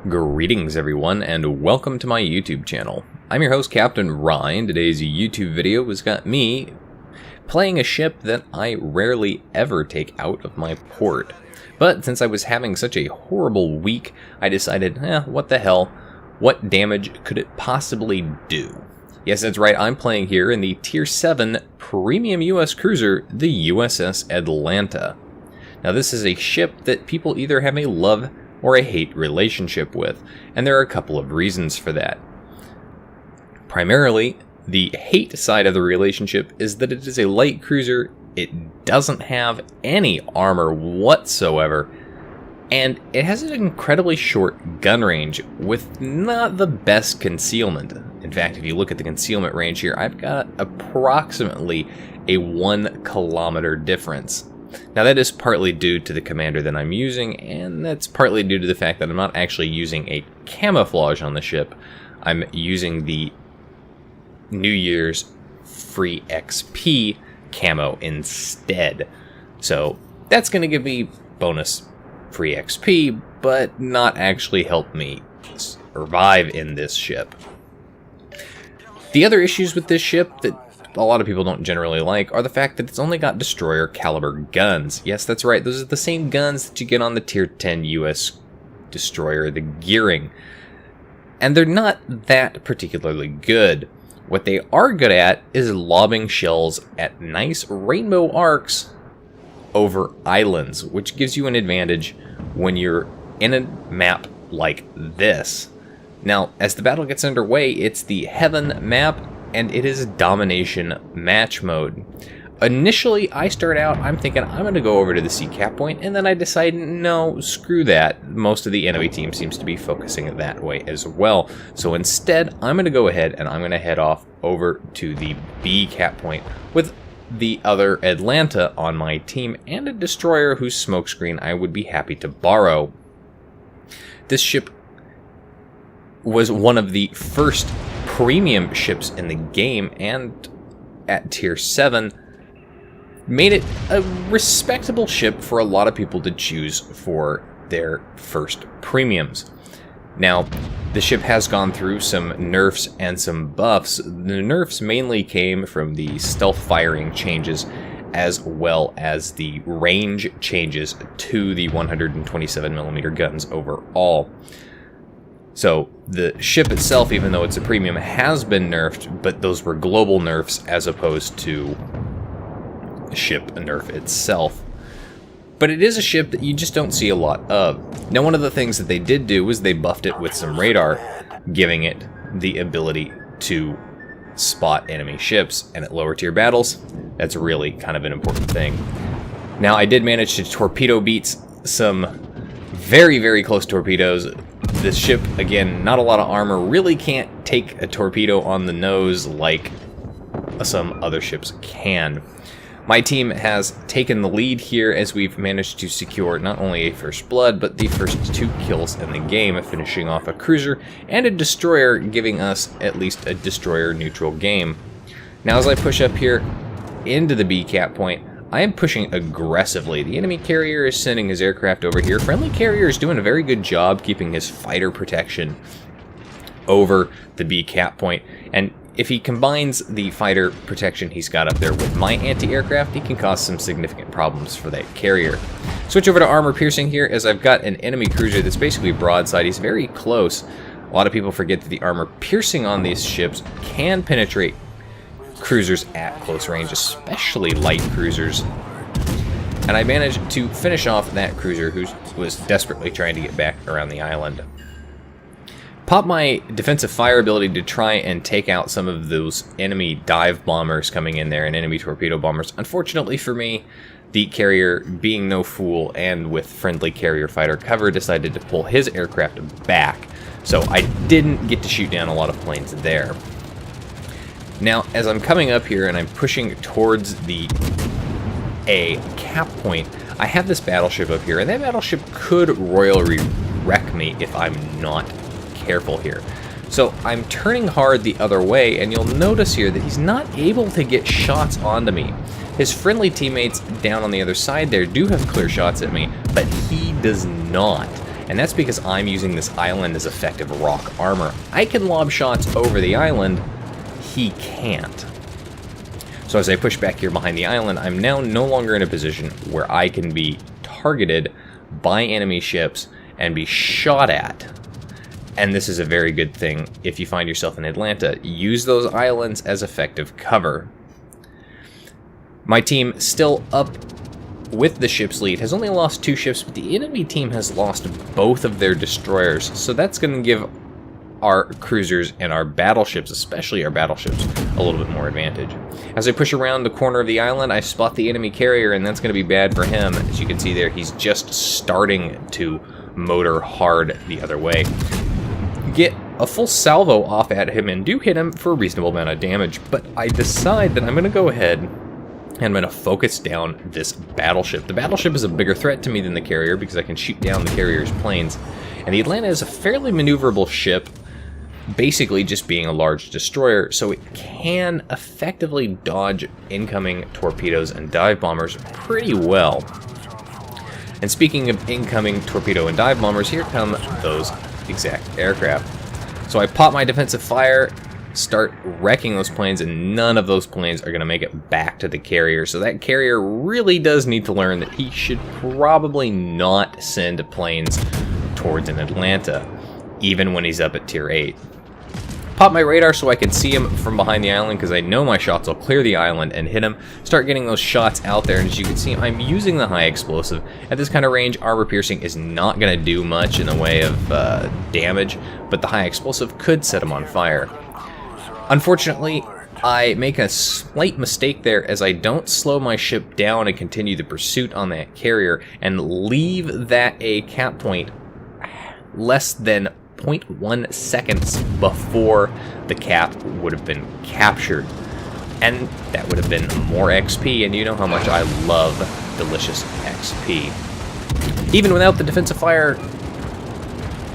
Greetings everyone, and welcome to my YouTube channel. I'm your host, Captain Ryan. Today's YouTube video has got me playing a ship that I rarely ever take out of my port. But since I was having such a horrible week, I decided, what the hell, what damage could it possibly do? Yes, that's right, I'm playing here in the Tier 7 Premium US Cruiser, the USS Atlanta. Now this is a ship that people either have a love or a hate relationship with, and there are a couple of reasons for that. Primarily, the hate side of the relationship is that it is a light cruiser, it doesn't have any armor whatsoever, and it has an incredibly short gun range with not the best concealment. In fact, if you look at the concealment range here, I've got approximately a 1 kilometer difference. Now that is partly due to the commander that I'm using, and that's partly due to the fact that I'm not actually using a camouflage on the ship. I'm using the New Year's free XP camo instead. So that's going to give me bonus free XP, but not actually help me survive in this ship. The other issues with this ship that a lot of people don't generally like are the fact that it's only got destroyer caliber guns. Yes, that's right, those are the same guns that you get on the Tier 10 US destroyer, the Gearing. And they're not that particularly good. What they are good at is lobbing shells at nice rainbow arcs over islands, which gives you an advantage when you're in a map like this. Now, as the battle gets underway, it's the Heaven map, and it is domination match mode. Initially, I start out, I'm thinking I'm going to go over to the sea cap point, and then I decide, no, screw that. Most of the enemy team seems to be focusing that way as well. So instead, I'm going to go ahead and I'm going to head off over to the B cap point with the other Atlanta on my team and a destroyer whose smokescreen I would be happy to borrow. This ship was one of the first premium ships in the game, and at Tier 7 made it a respectable ship for a lot of people to choose for their first premiums. Now, the ship has gone through some nerfs and some buffs. The nerfs mainly came from the stealth firing changes as well as the range changes to the 127mm guns overall. So the ship itself, even though it's a premium, has been nerfed, but those were global nerfs as opposed to the ship nerf itself. But it is a ship that you just don't see a lot of. Now, one of the things that they did do was they buffed it with some radar, giving it the ability to spot enemy ships, and at lower tier battles, that's really kind of an important thing. Now, I did manage to torpedo beat some very, very close torpedoes. This ship, again, not a lot of armor, really can't take a torpedo on the nose like some other ships can. My team has taken the lead here as we've managed to secure not only a first blood, but the first 2 kills in the game, finishing off a cruiser and a destroyer, giving us at least a destroyer neutral game. Now as I push up here into the B cap point, I am pushing aggressively. The enemy carrier is sending his aircraft over here. Friendly carrier is doing a very good job keeping his fighter protection over the B cap point. And if he combines the fighter protection he's got up there with my anti-aircraft, he can cause some significant problems for that carrier. Switch over to armor piercing here as I've got an enemy cruiser that's basically broadside. He's very close. A lot of people forget that the armor piercing on these ships can penetrate cruisers at close range, especially light cruisers. And I managed to finish off that cruiser who was desperately trying to get back around the island. Pop my defensive fire ability to try and take out some of those enemy dive bombers coming in there and enemy torpedo bombers. Unfortunately for me, the carrier, being no fool and with friendly carrier fighter cover, decided to pull his aircraft back. So I didn't get to shoot down a lot of planes there. Now, as I'm coming up here and I'm pushing towards the A cap point, I have this battleship up here, and that battleship could royally wreck me if I'm not careful here. So I'm turning hard the other way, and you'll notice here that he's not able to get shots onto me. His friendly teammates down on the other side there do have clear shots at me, but he does not. and that's because I'm using this island as effective rock armor. I can lob shots over the island, he can't. So as I push back here behind the island, I'm now no longer in a position where I can be targeted by enemy ships and be shot at. And this is a very good thing if you find yourself in Atlanta. Use those islands as effective cover. My team, still up with the ship's lead, has only lost 2 ships, but the enemy team has lost both of their destroyers. So that's going to give our cruisers and our battleships, especially our battleships, a little bit more advantage. As I push around the corner of the island, I spot the enemy carrier, and that's going to be bad for him. As you can see there, he's just starting to motor hard the other way. Get a full salvo off at him and do hit him for a reasonable amount of damage, but I decide that I'm going to go ahead and I'm going to focus down this battleship. The battleship is a bigger threat to me than the carrier because I can shoot down the carrier's planes, and the Atlanta is a fairly maneuverable ship, basically just being a large destroyer, so it can effectively dodge incoming torpedoes and dive bombers pretty well. And speaking of incoming torpedo and dive bombers, here come those exact aircraft. So I pop my defensive fire, start wrecking those planes, and none of those planes are going to make it back to the carrier. So that carrier really does need to learn that he should probably not send planes towards an Atlanta, even when he's up at tier 8. Pop my radar so I can see him from behind the island, because I know my shots will clear the island and hit him. Start getting those shots out there, and as you can see, I'm using the high explosive. At this kind of range, armor piercing is not going to do much in the way of damage, but the high explosive could set him on fire. Unfortunately, I make a slight mistake there as I don't slow my ship down and continue the pursuit on that carrier and leave that a cap point less than 0.1 seconds before the cap would have been captured. And that would have been more XP, and you know how much I love delicious XP. Even without the defensive fire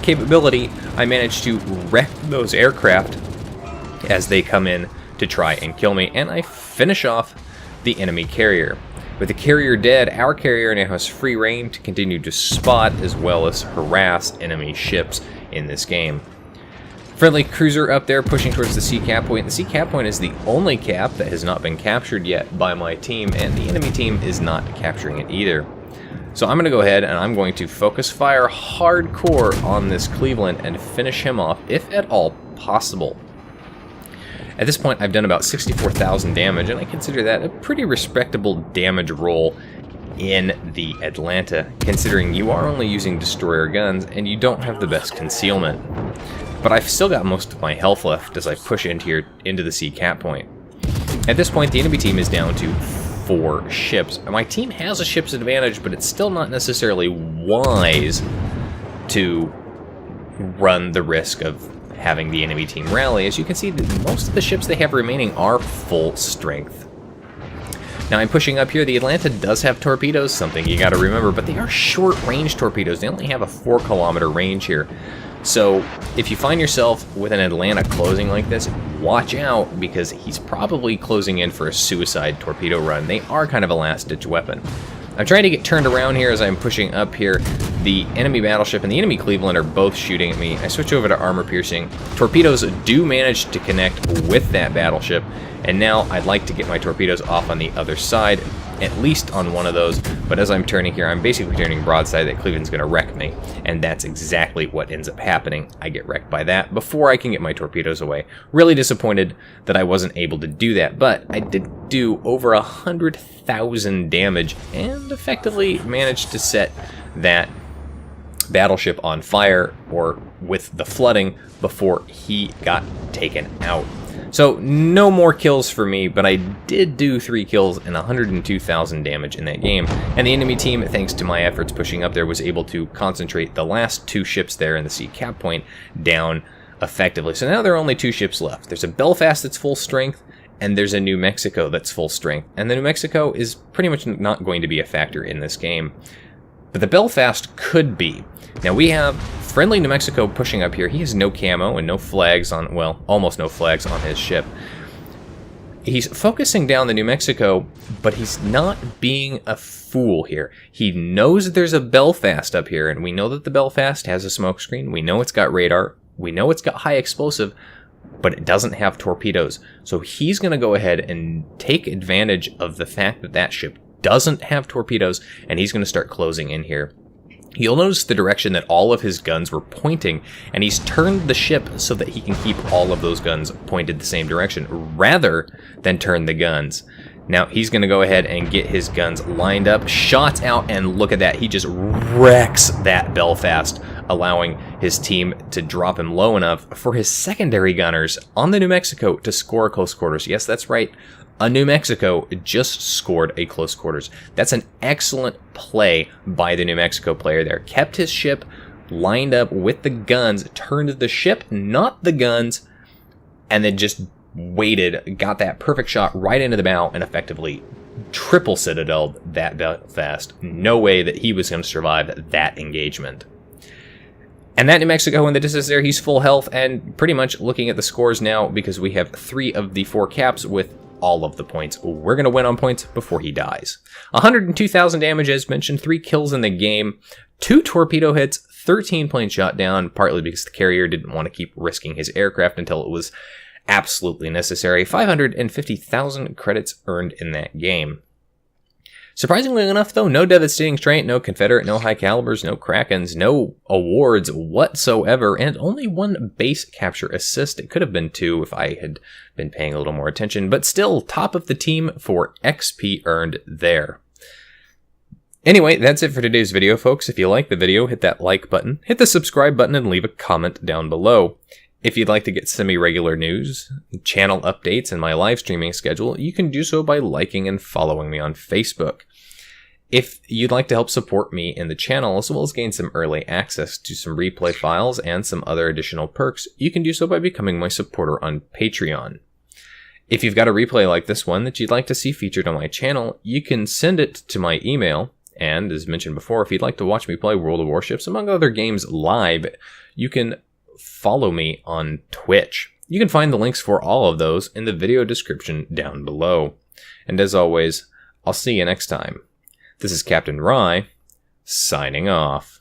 capability, I managed to wreck those aircraft as they come in to try and kill me, and I finish off the enemy carrier. With the carrier dead, our carrier now has free reign to continue to spot as well as harass enemy ships in this game. Friendly cruiser up there pushing towards the sea cap point. The sea cap point is the only cap that has not been captured yet by my team, and the enemy team is not capturing it either. So I'm going to go ahead and I'm going to focus fire hardcore on this Cleveland and finish him off, if at all possible. At this point, I've done about 64,000 damage, and I consider that a pretty respectable damage roll in the Atlanta, considering you are only using destroyer guns and you don't have the best concealment. But I've still got most of my health left as I push into the sea cap point. At this point, the enemy team is down to 4 ships. My team has a ship's advantage, but it's still not necessarily wise to run the risk of having the enemy team rally. As you can see, most of the ships they have remaining are full strength. Now I'm pushing up here. The Atlanta does have torpedoes, something you got to remember, but they are short-range torpedoes. They only have a 4-kilometer range here. So if you find yourself with an Atlanta closing like this, watch out, because he's probably closing in for a suicide torpedo run. They are kind of a last-ditch weapon. I'm trying to get turned around here as I'm pushing up here. The enemy battleship and the enemy Cleveland are both shooting at me. I switch over to armor piercing. Torpedoes do manage to connect with that battleship, and now I'd like to get my torpedoes off on the other side, at least on one of those. But as I'm turning here, I'm basically turning broadside. That Cleveland's going to wreck me, and that's exactly what ends up happening. I get wrecked by that before I can get my torpedoes away. Really disappointed that I wasn't able to do that, but I did do over 100,000 damage and effectively managed to set that battleship on fire, or with the flooding, before he got taken out. So no more kills for me, but I did do 3 kills and 102,000 damage in that game. And the enemy team, thanks to my efforts pushing up there, was able to concentrate the last 2 ships there in the sea cap point down effectively. So now there are only 2 ships left. There's a Belfast that's full strength, and there's a New Mexico that's full strength. And the New Mexico is pretty much not going to be a factor in this game, but the Belfast could be. Now we have friendly New Mexico pushing up here. He has no camo and no flags on, well, almost no flags on his ship. He's focusing down the New Mexico, but he's not being a fool here. He knows that there's a Belfast up here, and we know that the Belfast has a smokescreen. We know it's got radar. We know it's got high explosive, but it doesn't have torpedoes. So he's going to go ahead and take advantage of the fact that that ship doesn't have torpedoes, and he's going to start closing in here. You'll notice the direction that all of his guns were pointing, and he's turned the ship so that he can keep all of those guns pointed the same direction, rather than turn the guns. Now, he's going to go ahead and get his guns lined up, shots out, and look at that. He just wrecks that Belfast, allowing his team to drop him low enough for his secondary gunners on the New Mexico to score close quarters. Yes, that's right. A New Mexico just scored a close quarters. That's an excellent play by the New Mexico player there. Kept his ship lined up with the guns, turned the ship, not the guns, and then just waited, got that perfect shot right into the bow, and effectively triple citadeled that Belfast. No way that he was going to survive that engagement. And that New Mexico in the distance there, he's full health, and pretty much looking at the scores now, because we have 3 of the 4 caps with all of the points. We're going to win on points before he dies. 102,000 damage as mentioned, 3 kills in the game, 2 torpedo hits, 13 planes shot down, partly because the carrier didn't want to keep risking his aircraft until it was absolutely necessary. 550,000 credits earned in that game. Surprisingly enough, though, no devastating strength, no Confederate, no high calibers, no Krakens, no awards whatsoever, and only 1 base capture assist. It could have been 2 if I had been paying a little more attention, but still top of the team for XP earned there. Anyway, that's it for today's video, folks. If you like the video, hit that like button, hit the subscribe button, and leave a comment down below. If you'd like to get semi-regular news, channel updates, and my live streaming schedule, you can do so by liking and following me on Facebook. If you'd like to help support me in the channel, as well as gain some early access to some replay files and some other additional perks, you can do so by becoming my supporter on Patreon. If you've got a replay like this one that you'd like to see featured on my channel, you can send it to my email. And as mentioned before, if you'd like to watch me play World of Warships, among other games, live, you can follow me on Twitch. You can find the links for all of those in the video description down below. And as always, I'll see you next time. This is Captain Rye, signing off.